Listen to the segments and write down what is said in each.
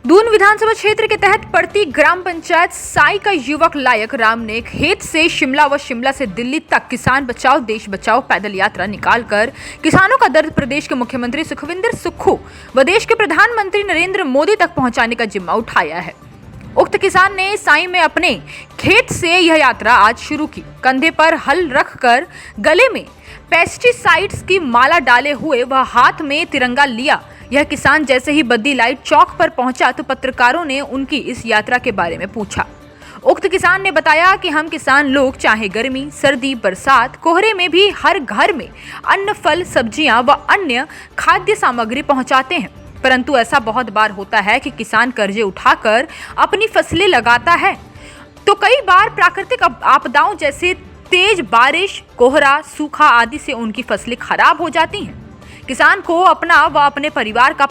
दून विधानसभा क्षेत्र के तहत पड़ती ग्राम पंचायत साई का युवक लायक राम ने खेत से शिमला व शिमला से दिल्ली तक किसान बचाओ देश बचाओ पैदल यात्रा निकालकर किसानों का दर्द प्रदेश के मुख्यमंत्री सुखविंदर सुक्खू व देश के प्रधानमंत्री नरेंद्र मोदी तक पहुंचाने का जिम्मा उठाया है। उक्त किसान ने साई में अपने खेत से यह यात्रा आज शुरू की। कंधे पर हल रखकर गले में पेस्टिसाइड्स की माला डाले हुए वह हाथ में तिरंगा लिया। यह किसान जैसे ही बद्दी लाइट चौक पर पहुंचा तो पत्रकारों ने उनकी इस यात्रा के बारे में पूछा। उक्त किसान ने बताया कि हम किसान लोग चाहे गर्मी, सर्दी, बरसात, कोहरे में भी हर घर में अन्न, फल, सब्जियां व अन्य खाद्य सामग्री पहुंचाते हैं, परंतु ऐसा बहुत बार होता है कि किसान कर्जे उठाकर अपनी फसलें लगाता है तो कई बार प्राकृतिक आपदाओं जैसे तेज बारिश, कोहरा, सूखा आदि से उनकी फसलें खराब हो जाती हैं। किसान को अपना व अपने परिवार का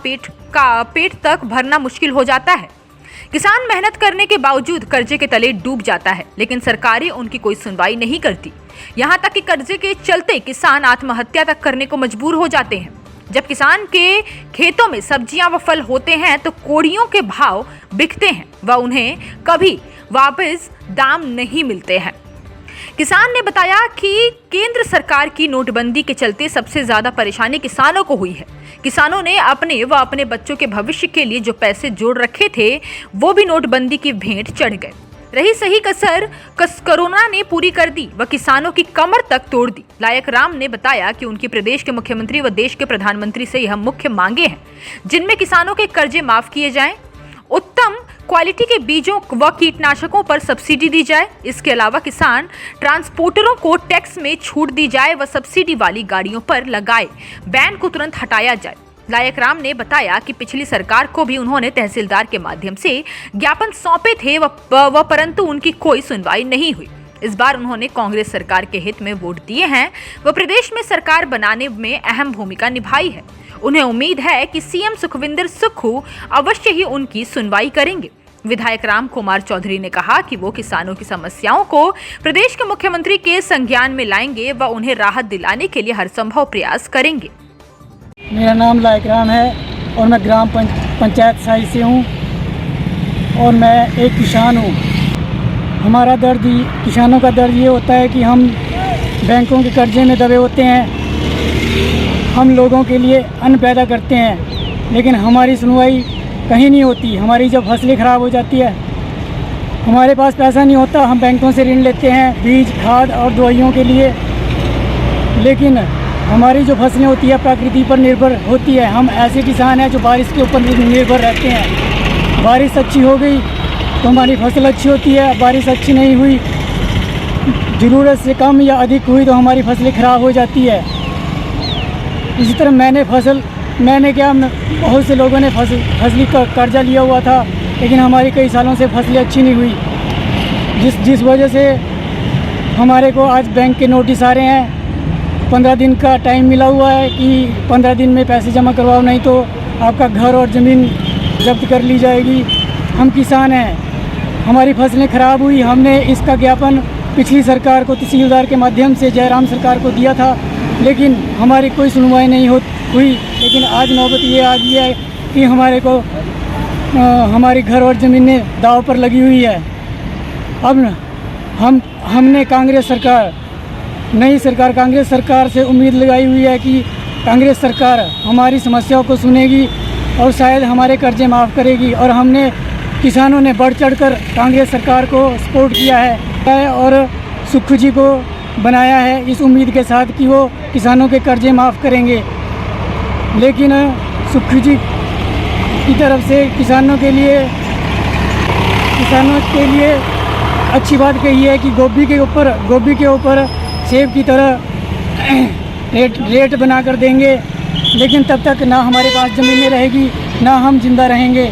पेट तक भरना मुश्किल हो जाता है। किसान मेहनत करने के बावजूद कर्जे के तले डूब जाता है, लेकिन सरकारें उनकी कोई सुनवाई नहीं करती। यहाँ तक कि कर्जे के चलते किसान आत्महत्या तक करने को मजबूर हो जाते हैं। जब किसान के खेतों में सब्जियां व फल होते हैं तो कोड़ियों के भाव बिकते हैं व उन्हें कभी वापस दाम नहीं मिलते हैं। किसान ने बताया कि केंद्र सरकार की नोटबंदी के चलते सबसे ज्यादा परेशानी किसानों को हुई है। किसानों ने अपने व अपने बच्चों के भविष्य के लिए जो पैसे जोड़ रखे थे वो भी नोटबंदी की भेंट चढ़ गए। रही सही कसर कोरोना ने पूरी कर दी व किसानों की कमर तक तोड़ दी। लायक राम ने बताया कि उनकी प्रदेश के मुख्यमंत्री व देश के प्रधानमंत्री से यह मुख्य मांगे हैं, जिनमें किसानों के कर्जे माफ किए जाएं, उत्तम क्वालिटी के बीजों व कीटनाशकों पर सब्सिडी दी जाए। इसके अलावा किसान ट्रांसपोर्टरों को टैक्स में छूट दी जाए व सब्सिडी वाली गाड़ियों पर लगाए बैन को तुरंत हटाया जाए। लायक राम ने बताया कि पिछली सरकार को भी उन्होंने तहसीलदार के माध्यम से ज्ञापन सौंपे थे व परंतु उनकी कोई सुनवाई नहीं हुई। इस बार उन्होंने कांग्रेस सरकार के हित में वोट दिए हैं व प्रदेश में सरकार बनाने में अहम भूमिका निभाई है। उन्हें उम्मीद है कि सीएम सुखविंदर सुक्खू अवश्य ही उनकी सुनवाई करेंगे। विधायक राम कुमार चौधरी ने कहा कि वो किसानों की समस्याओं को प्रदेश के मुख्यमंत्री के संज्ञान में लाएंगे व उन्हें राहत दिलाने के लिए हर संभव प्रयास करेंगे। मेरा नाम लायक राम है और मैं ग्राम पंचायत साई से हूँ और मैं एक किसान हूँ। हमारा दर्द, किसानों का दर्द ये होता है कि हम बैंकों के कर्जे में दबे होते हैं। हम लोगों के लिए अन्न पैदा करते हैं, लेकिन हमारी सुनवाई कहीं नहीं होती। हमारी जब फसलें ख़राब हो जाती है, हमारे पास पैसा नहीं होता, हम बैंकों से ऋण लेते हैं बीज, खाद और दवाइयों के लिए, लेकिन हमारी जो फसलें होती है प्रकृति पर निर्भर होती है। हम ऐसे किसान हैं जो बारिश के ऊपर निर्भर रहते हैं। बारिश अच्छी हो गई तो हमारी फसल अच्छी होती है, बारिश अच्छी नहीं हुई, ज़रूरत से कम या अधिक हुई तो हमारी फसलें ख़राब हो जाती है। इसी तरह बहुत से लोगों ने फसली का कर्जा लिया हुआ था, लेकिन हमारी कई सालों से फसलें अच्छी नहीं हुई, जिस वजह से हमारे को आज बैंक के नोटिस आ रहे हैं। 15 दिन का टाइम मिला हुआ है कि 15 दिन में पैसे जमा करवाओ, नहीं तो आपका घर और ज़मीन जब्त कर ली जाएगी। हम किसान हैं, हमारी फसलें ख़राब हुई। हमने इसका ज्ञापन पिछली सरकार को तहसीलदार के माध्यम से जयराम सरकार को दिया था, लेकिन हमारी कोई सुनवाई नहीं हुई। लेकिन आज नौबत ये आ गई है कि हमारे घर और ज़मीनें दाव पर लगी हुई है। अब हमने कांग्रेस सरकार से उम्मीद लगाई हुई है कि कांग्रेस सरकार हमारी समस्याओं को सुनेगी और शायद हमारे कर्जे माफ़ करेगी। और हमने किसानों ने बढ़ चढ़कर कांग्रेस सरकार को सपोर्ट किया है और सुक्खू जी को बनाया है इस उम्मीद के साथ कि वो किसानों के कर्जे माफ़ करेंगे। लेकिन सुक्खू जी की तरफ से किसानों के लिए अच्छी बात कही है कि गोभी के ऊपर सेब की तरह रेट बना कर देंगे, लेकिन तब तक ना हमारे पास ज़मीनें रहेगी ना हम जिंदा रहेंगे।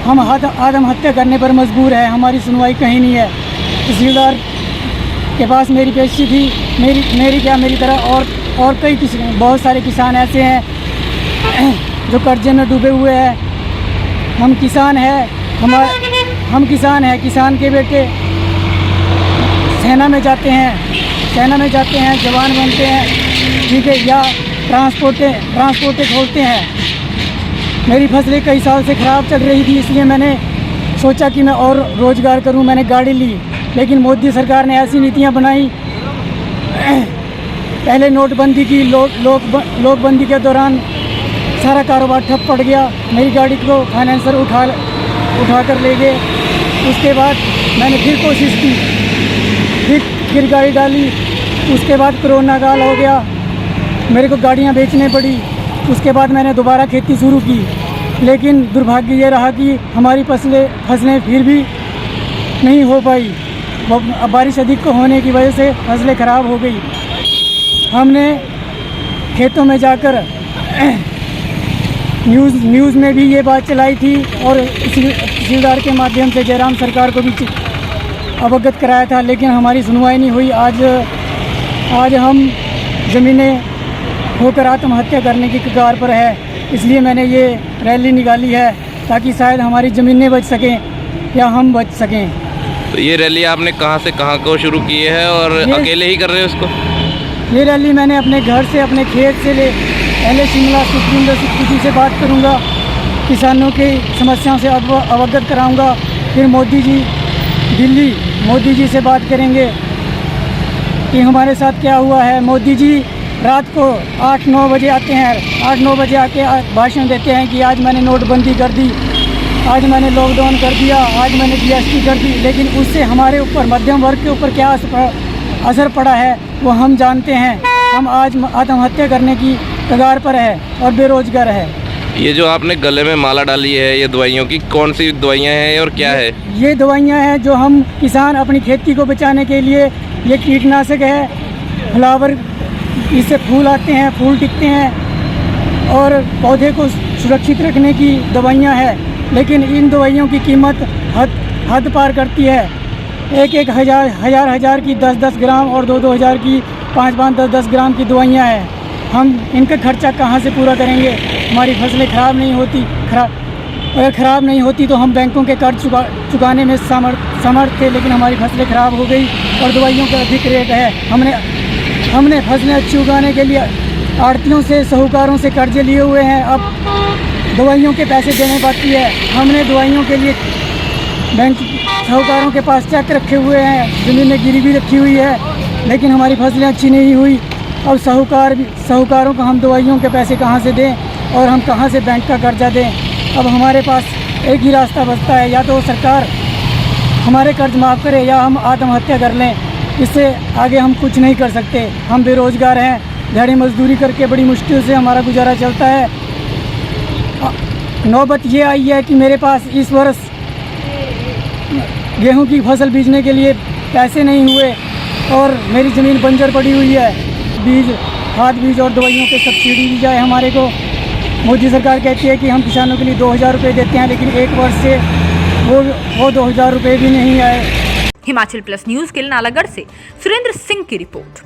हम आत्महत्या करने पर मजबूर है, हमारी सुनवाई कहीं नहीं है। तहसीलदार के पास मेरी पेशी थी, मेरी तरह और कई बहुत सारे किसान ऐसे हैं जो कर्जे में डूबे हुए हैं। हम किसान हैं, किसान के बेटे सेना में जाते हैं, जवान बनते हैं, ठीक है, या ट्रांसपोर्टें खोलते हैं। मेरी फसलें कई साल से ख़राब चल रही थी, इसलिए मैंने सोचा कि मैं और रोज़गार करूं। मैंने गाड़ी ली, लेकिन मोदी सरकार ने ऐसी नीतियां बनाई। पहले नोटबंदी की, लोकबंदी के दौरान सारा कारोबार ठप पड़ गया। मेरी गाड़ी को फाइनेंसर उठा कर ले गए। उसके बाद मैंने फिर कोशिश की, फिर गाड़ी डाली। उसके बाद कोरोना काल हो गया, मेरे को गाड़ियां बेचने पड़ी। उसके बाद मैंने दोबारा खेती शुरू की, लेकिन दुर्भाग्य ये रहा कि हमारी फसलें फिर भी नहीं हो पाई। बारिश अधिक होने की वजह से फसलें ख़राब हो गई। हमने खेतों में जाकर न्यूज़ में भी ये बात चलाई थी और तहसीलदार के माध्यम से जयराम सरकार को भी अवगत कराया था, लेकिन हमारी सुनवाई नहीं हुई। आज हम ज़मीनें होकर आत्महत्या करने की कगार पर है। इसलिए मैंने ये रैली निकाली है ताकि शायद हमारी ज़मीनें बच सकें या हम बच सकें। तो ये रैली आपने कहाँ से कहाँ को शुरू की है और अकेले ही कर रहे हो इसको? ये रैली मैंने अपने घर से, अपने खेत से पहले शिमला सुखविंदर सिक्कू जी से बात करूंगा, किसानों की समस्याओं से अवगत कराऊंगा। फिर दिल्ली मोदी जी से बात करेंगे कि हमारे साथ क्या हुआ है। मोदी जी रात को 8-9 बजे आते हैं, 8-9 बजे आके भाषण देते हैं कि आज मैंने नोटबंदी कर दी, आज मैंने लॉकडाउन कर दिया, आज मैंने GST कर दी। लेकिन उससे हमारे ऊपर, मध्यम वर्ग के ऊपर क्या असर पड़ा है वो हम जानते हैं। हम आज आत्महत्या करने की कगार पर है और बेरोजगार है। ये जो आपने गले में माला डाली है, ये दवाइयों की कौन सी दवाइयाँ हैं और क्या है? ये दवाइयाँ हैं जो हम किसान अपनी खेती को बचाने के लिए, ये कीटनाशक है, फ्लावर, इससे फूल आते हैं, फूल टिकते हैं और पौधे को सुरक्षित रखने की दवाइयाँ हैं। लेकिन इन दवाइयों की कीमत हद पार करती है। एक हज़ार की 10-10 ग्राम और 2-2 हज़ार की 5-5, 10-10 ग्राम की दवाइयाँ हैं। हम इनका खर्चा कहाँ से पूरा करेंगे? हमारी फसलें ख़राब नहीं होती। अगर ख़राब नहीं होती तो हम बैंकों के कर्ज चुकाने में समर्थ थे, लेकिन हमारी फसलें ख़राब हो गई और दवाइयों का अधिक रेट है। हमने फसलें अच्छी उगाने के लिए आड़तियों से, साहूकारों से कर्जे लिए हुए हैं। अब दवाइयों के पैसे देने बाकी है। हमने दवाइयों के लिए बैंक साहूकारों के पास चेक रखे हुए हैं, ज़मीनें गिरवी रखी हुई है, लेकिन हमारी फसलें अच्छी नहीं हुई। अब साहूकारों को हम दवाइयों के पैसे कहाँ से दें और हम कहाँ से बैंक का कर्जा दें? अब हमारे पास एक ही रास्ता बचता है, या तो सरकार हमारे कर्ज माफ़ करे या हम आत्महत्या कर लें। इससे आगे हम कुछ नहीं कर सकते। हम बेरोज़गार हैं, दिहाड़ी मजदूरी करके बड़ी मुश्किल से हमारा गुजारा चलता है। नौबत ये आई है कि मेरे पास इस वर्ष गेहूं की फसल बीजने के लिए पैसे नहीं हुए और मेरी ज़मीन बंजर पड़ी हुई है। खाद बीज और दवाइयों के सब्सिडी दी जाए हमारे को। मोदी सरकार कहती है कि हम किसानों के लिए 2000 रुपये देते हैं, लेकिन एक वर्ष से वो 2000 रुपये भी नहीं आए। हिमाचल प्लस न्यूज़ के लिए नालागढ़ से सुरेंद्र सिंह की रिपोर्ट।